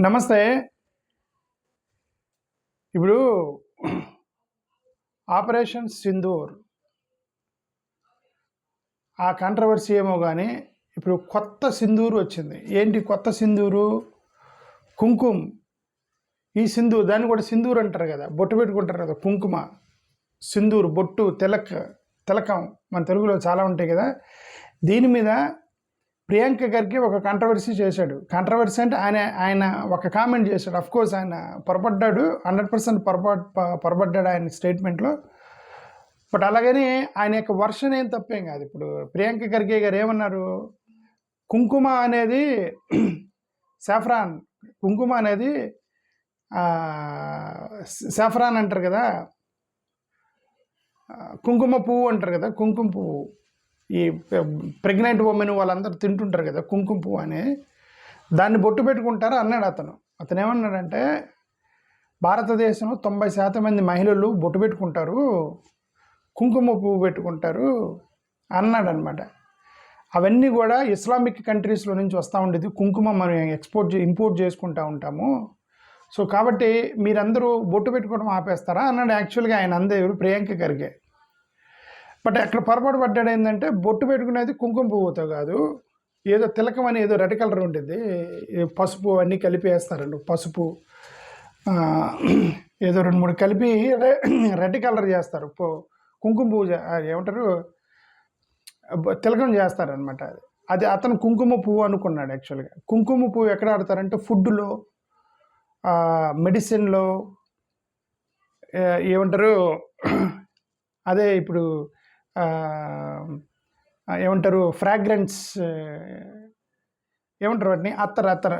నమస్తే. ఇప్పుడు ఆపరేషన్ సింధూర్ ఆ కాంట్రవర్సీ ఏమో గానీ, ఇప్పుడు కొత్త సింధూర్ వచ్చింది. ఏంటి కొత్త సింధూరు? కుంకుమ. ఈ సింధూర్ దాన్ని కూడా సింధూర్ అంటారు కదా, బొట్టు పెట్టుకుంటారు కదా, కుంకుమ, సింధూర్, బొట్టు, తిలకం మన తెలుగులో చాలా ఉంటాయి కదా. దీని మీద ప్రియాంక గారికి ఒక కాంట్రవర్సీ చేశాడు. కాంట్రవర్సీ అంటే ఆయన ఒక కామెంట్ చేశాడు. అఫ్కోర్స్ ఆయన పొరపడ్డాడు, 100% పొరపడ్డాడు ఆయన స్టేట్మెంట్లో. బట్ అలాగని ఆయన యొక్క వర్షన్ ఏం తప్పేం కాదు. ఇప్పుడు ప్రియాంక ఖర్గే గారు ఏమన్నారు, కుంకుమ అనేది సాఫ్రాన్, కుంకుమ అనేది సాఫ్రాన్ అంటారు కదా, కుంకుమ పువ్వు అంటారు కదా, కుంకుమ పువ్వు. ఈ ప్రెగ్నెంట్ ఉమెన్ వాళ్ళందరూ తింటుంటారు కదా కుంకుమ పువ్వు అని, దాన్ని బొట్టు పెట్టుకుంటారు అన్నాడు అతను ఏమన్నాడంటే, భారతదేశంలో 90% మంది మహిళలు బొట్టు పెట్టుకుంటారు, కుంకుమ పువ్వు పెట్టుకుంటారు అన్నాడనమాట. అవన్నీ కూడా ఇస్లామిక్ కంట్రీస్లో నుంచి వస్తూ ఉండేది. కుంకుమ మనం ఇంపోర్ట్ చేసుకుంటూ ఉంటాము. సో కాబట్టి మీరందరూ బొట్టు పెట్టుకోవడం ఆపేస్తారా అన్నాడు. యాక్చువల్గా ఆయన అందరూ ప్రియాంక ఖర్గే. బట్ అక్కడ పొరపాటు పడ్డాడు. ఏంటంటే బొట్టు పెట్టుకునేది కుంకుమ పువ్వుతో కాదు, ఏదో తిలకం అని ఏదో రెడ్ కలర్ ఉంటుంది, పసుపు అన్నీ కలిపి వేస్తారండి. పసుపు ఏదో 2-3 కలిపి రెడ్ కలర్ చేస్తారు. కుంకుమ పువ్వు ఏమంటారు, తిలకం చేస్తారనమాట. అది అతను కుంకుమ పువ్వు అనుకున్నాడు. యాక్చువల్గా కుంకుమ పువ్వు ఎక్కడ ఆడతారంటే ఫుడ్లో, మెడిసిన్లో, ఏమంటారు అదే ఇప్పుడు ఏమంటారు ఫ్రాగ్రెన్స్, ఏమంటారు వాటిని, అత్తర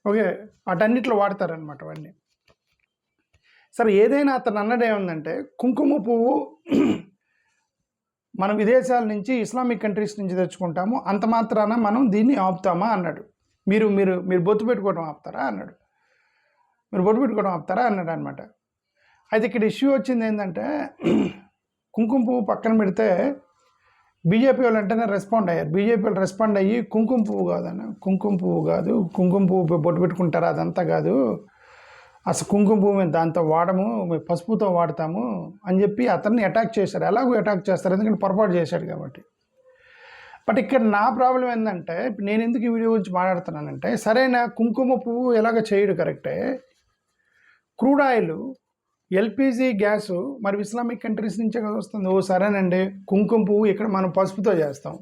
ఓకే, వాటన్నిటిలో వాడతారనమాట అవన్నీ. సరే ఏదైనా అతను అన్నది ఏముందంటే, కుంకుమ పువ్వు మనం విదేశాల నుంచి, ఇస్లామిక్ కంట్రీస్ నుంచి తెచ్చుకుంటాము, అంత మాత్రాన మనం దీన్ని ఆపుతామా అన్నాడు. మీరు మీరు మీరు బొట్టు పెట్టుకోవడం ఆపుతారా అన్నాడు. మీరు బొట్టు పెట్టుకోవడం ఆపుతారా అన్నాడు అనమాట. అయితే ఇక్కడ ఇష్యూ వచ్చింది ఏంటంటే, కుంకుమ పువ్వు పక్కన పెడితే బీజేపీ వాళ్ళు వెంటనే రెస్పాండ్ అయ్యారు. బీజేపీ వాళ్ళు రెస్పాండ్ అయ్యి కుంకుమ పువ్వు కాదన్న, కుంకుమ పువ్వు కాదు, కుంకుమ పువ్వు బొట్టు పెట్టుకుంటారా, అదంతా కాదు, అసలు కుంకుమ పువ్వు మేము దాంతో వాడము, మేము పసుపుతో వాడతాము అని చెప్పి అతన్ని అటాక్ చేశారు. ఎలాగో అటాక్ చేస్తారు, ఎందుకంటే పొరపాటు చేశాడు కాబట్టి. బట్ ఇక్కడ నా ప్రాబ్లం ఏంటంటే, నేను ఎందుకు ఈ వీడియో గురించి మాట్లాడుతున్నానంటే, సరైన కుంకుమ పువ్వు ఎలాగ చేయడు కరెక్టే, క్రూడ్ ఆయిల్, ఎల్పిజి గ్యాసు మరి ఇస్లామిక్ కంట్రీస్ నుంచే కదా వస్తుంది. ఓ సరేనండి, కుంకుమ పువ్వు ఇక్కడ మనం పసుపుతో చేస్తాం,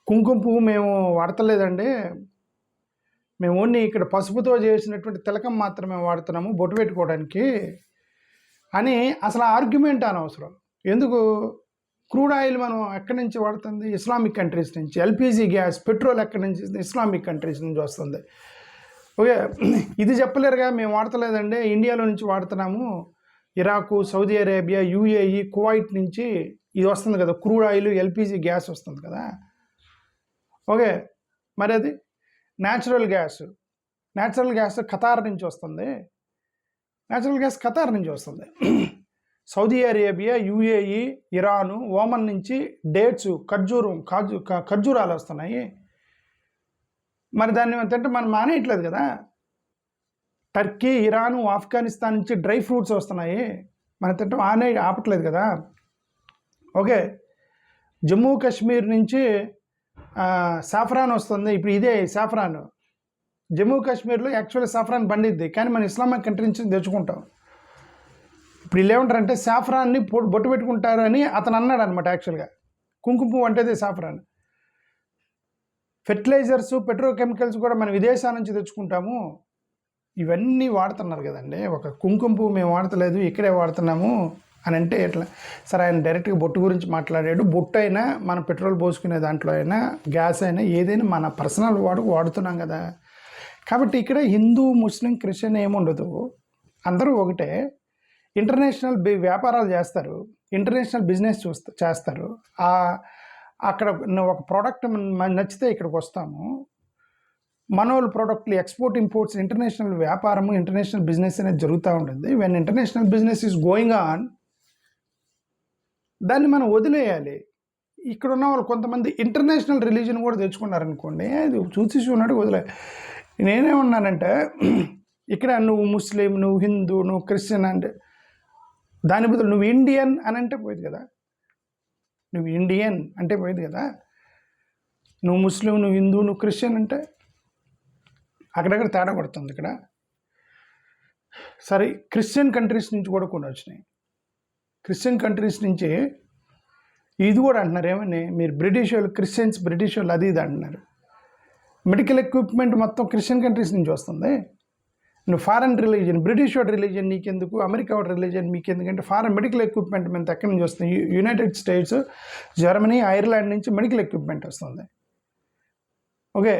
కుంకుమ పువ్వు మేము వాడతలేదండి, మేము ఓన్లీ ఇక్కడ పసుపుతో చేసినటువంటి తిలకం మాత్రమే వాడుతున్నాము బొట్టు పెట్టుకోవడానికి అని అసలు ఆర్గ్యుమెంట్ అనవసరం. ఎందుకు, క్రూడ్ ఆయిల్ మనం ఎక్కడి నుంచి వాడుతుంది, ఇస్లామిక్ కంట్రీస్ నుంచి. ఎల్పిజి గ్యాస్, పెట్రోల్ ఎక్కడి నుంచి, ఇస్లామిక్ కంట్రీస్ నుంచి వస్తుంది. ఓకే, ఇది చెప్పలేరుగా, మేము వాడతలేదండి, ఇండియాలో నుంచి వాడుతున్నాము, Iraq, Saudi Arabia, UAE, Kuwait నుంచి ఇది వస్తుంది కదా, క్రూడ్ ఆయిల్, ఎల్పిజి గ్యాస్ వస్తుంది కదా. ఓకే, మరి అది న్యాచురల్ గ్యాస్ ఖతార్ నుంచి వస్తుంది, న్యాచురల్ గ్యాస్ ఖతార్ నుంచి వస్తుంది. సౌదీ అరేబియా, యూఏఈ, ఇరాను, ఓమన్ నుంచి డేట్స్, ఖర్జూరాలు వస్తున్నాయి. మరి దాన్ని ఏంటంటే మనం మానేయట్లేదు కదా. టర్కీ, ఇరాను, ఆఫ్ఘనిస్తాన్ నుంచి డ్రై ఫ్రూట్స్ వస్తున్నాయి, మన తింటే ఆపట్లేదు కదా. ఓకే, జమ్మూ కాశ్మీర్ నుంచి సాఫ్రాన్ వస్తుంది. ఇప్పుడు ఇదే సాఫ్రాన్ జమ్మూ కాశ్మీర్లో యాక్చువల్లీ సాఫ్రాన్ పండిద్ది, కానీ మన ఇస్లామిక్ కంట్రీ నుంచి తెచ్చుకుంటాం. ఇప్పుడు వీళ్ళు ఏమంటారంటే సాఫ్రాన్ని బొట్టు పెట్టుకుంటారు అని అతను అన్నాడు అనమాట. యాక్చువల్గా కుంకుమ పువ్వు అంటే సాఫ్రాన్. ఫెర్టిలైజర్స్, పెట్రోకెమికల్స్ కూడా మనం విదేశాల నుంచి తెచ్చుకుంటాము, ఇవన్నీ వాడుతున్నారు కదండి. ఒక కుంకుమ పువ్వు మేము వాడతలేదు, ఇక్కడే వాడుతున్నాము అని అంటే ఎట్లా? సరే, ఆయన డైరెక్ట్గా బొట్టు గురించి మాట్లాడాడు. బొట్టు అయినా మన పెట్రోల్ పోసుకునే దాంట్లో అయినా, గ్యాస్ అయినా, ఏదైనా మన పర్సనల్ వాడుతున్నాం కదా. కాబట్టి ఇక్కడ హిందూ, ముస్లిం, క్రిస్టియన్ ఏముండదు, అందరూ ఒకటే. ఇంటర్నేషనల్ వ్యాపారాలు చేస్తారు, ఇంటర్నేషనల్ బిజినెస్ చేస్తారు. అక్కడ ఒక ప్రోడక్ట్ నచ్చితే ఇక్కడికి వస్తాము, మనోళ్ళ ప్రోడక్ట్లు ఎక్స్పోర్ట్, ఇంపోర్ట్స్, ఇంటర్నేషనల్ వ్యాపారము, ఇంటర్నేషనల్ బిజినెస్ అనేది జరుగుతూ ఉంటుంది. When international business is going on, దాన్ని మనం వదిలేయాలి. ఇక్కడ ఉన్న వాళ్ళు కొంతమంది ఇంటర్నేషనల్ రిలీజన్ కూడా తెచ్చుకున్నారనుకోండి, అది చూసి చూడడానికి వదిలే. నేనేమన్నానంటే ఇక్కడ నువ్వు ముస్లిం, నువ్వు హిందూ, నువ్వు క్రిస్టియన్ అంటే దాని బదులు నువ్వు ఇండియన్ అని అంటే పోయేది కదా. నువ్వు ఇండియన్ అంటే పోయేది కదా. నువ్వు ముస్లిం, నువ్వు హిందూ, నువ్వు క్రిస్టియన్ అంటే అక్కడక్కడ తేడా కొడుతుంది ఇక్కడ. సరే, క్రిస్టియన్ కంట్రీస్ నుంచి కూడా కొన్ని వచ్చినాయి. క్రిస్టియన్ కంట్రీస్ నుంచి ఇది కూడా అంటున్నారు, ఏమని మీరు బ్రిటిష్ వాళ్ళు, క్రిస్టియన్స్ బ్రిటిష్ వాళ్ళు అది ఇది అంటున్నారు. మెడికల్ ఎక్విప్మెంట్ మొత్తం క్రిస్టియన్ కంట్రీస్ నుంచి వస్తుంది. నువ్వు ఫారెన్ రిలీజియన్, బ్రిటిష్ వాడి రిలీజియన్ నీకెందుకు, అమెరికా వాడి రిలీజియన్ మీకెందుకంటే ఫారెన్ మెడికల్ ఎక్విప్మెంట్ మీద ఎక్కడి నుంచి వస్తుంది? యునైటెడ్ స్టేట్స్, జర్మనీ, ఐర్లాండ్ నుంచి మెడికల్ ఎక్విప్మెంట్ వస్తుంది. Okay,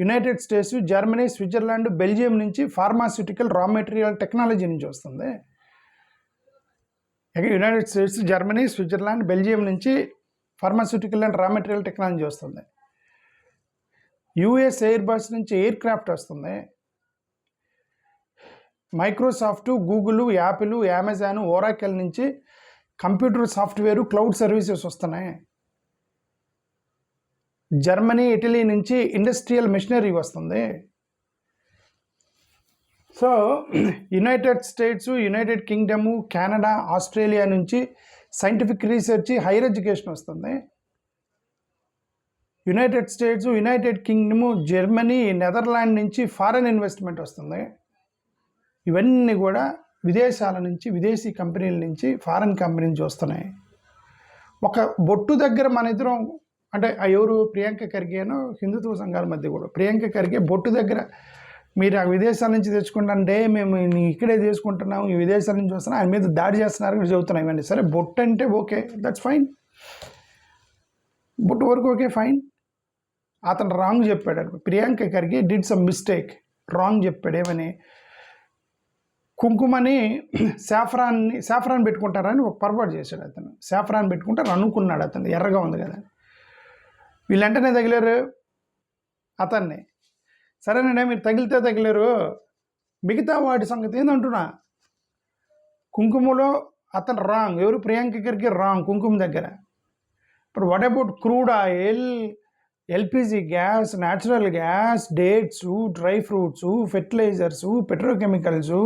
United States, Germany, Switzerland, Belgium నుంచి ఫార్మాస్యూటికల్ రా మెటీరియల్ టెక్నాలజీ నుంచి వస్తుంది. United States, Germany, Switzerland, Belgium నుంచి pharmaceutical and raw material technology వస్తుంది. యుఎస్ ఎయిర్ బస్ నుంచి ఎయిర్ క్రాఫ్ట్ వస్తుంది. Microsoft, Google, Apple, Amazon, ఓరాకెల్ నుంచి computer software, cloud services వస్తున్నాయి. Germany, Italy నుంచి ఇండస్ట్రియల్ మెషినరీ వస్తుంది. So United states, United kingdom, Canada, Australia నుంచి scientific research, higher education వస్తుంది. United states, United kingdom, Germany, Netherland నుంచి foreign investment వస్తుంది. ఇవన్నీ కూడా విదేశాల నుంచి, విదేశీ కంపెనీల నుంచి, ఫారెన్ కంపెనీ నుంచి వస్తున్నాయి. ఒక బొట్టు దగ్గర మన ఇద్దరం అంటే ఎవరు, ప్రియాంక ఖర్గేను, హిందుత్వ సంఘాల మధ్య కూడా ప్రియాంక ఖర్గే బొట్టు దగ్గర మీరు ఆ విదేశాల నుంచి తెచ్చుకుంటారంటే మేము ఇక్కడే తీసుకుంటున్నాం, ఈ విదేశాల నుంచి వస్తున్నాం, ఆయన మీద దాడి చేస్తున్నారు చెబుతున్నాం. ఇవన్నీ సరే, బొట్టు అంటే ఓకే, దట్స్ ఫైన్, బొట్టు వరకు ఓకే, ఫైన్. అతను రాంగ్ చెప్పాడు. Priyanka Kharge did some mistake, wrong చెప్పాడు. ఏమని, కుంకుమని సాఫ్రాన్ పెట్టుకుంటారని ఒక పొరపాటు చేశాడు. అతను సాఫ్రాన్ పెట్టుకుంటారు అనుకున్నాడు. అతను ఎర్రగా ఉంది కదా, వీళ్ళంటనే తగిలారు అతన్ని. సరేనండి, మీరు తగిలితే తగిలేరు, మిగతా వాటి సంగతి ఏందంటున్నా. కుంకుమలో అతను రాంగ్, ఎవరు, ప్రియాంక ఖర్గే రాంగ్ కుంకుమ దగ్గర. ఇప్పుడు what about crude oil, LPG gas, natural gas, dates, dry fruits, fertilisers, petrochemicals,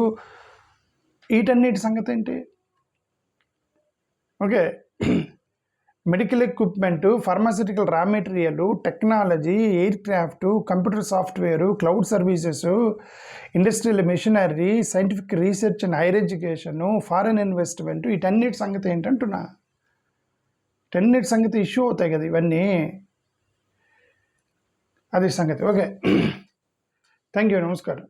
వీటన్నిటి సంగతి ఏంటి? Okay, medical equipment, pharmaceutical raw material, technology, aircraft, computer software, cloud services, industrial machinery, scientific research and higher education, foreign investment, వీటన్నిటి సంగతి ఏంటంటున్నా. వీటన్నిటి సంగతి issue అవుతాయి కదా ఇవన్నీ, అది సంగతి. ఓకే, థ్యాంక్ యూ, నమస్కారం.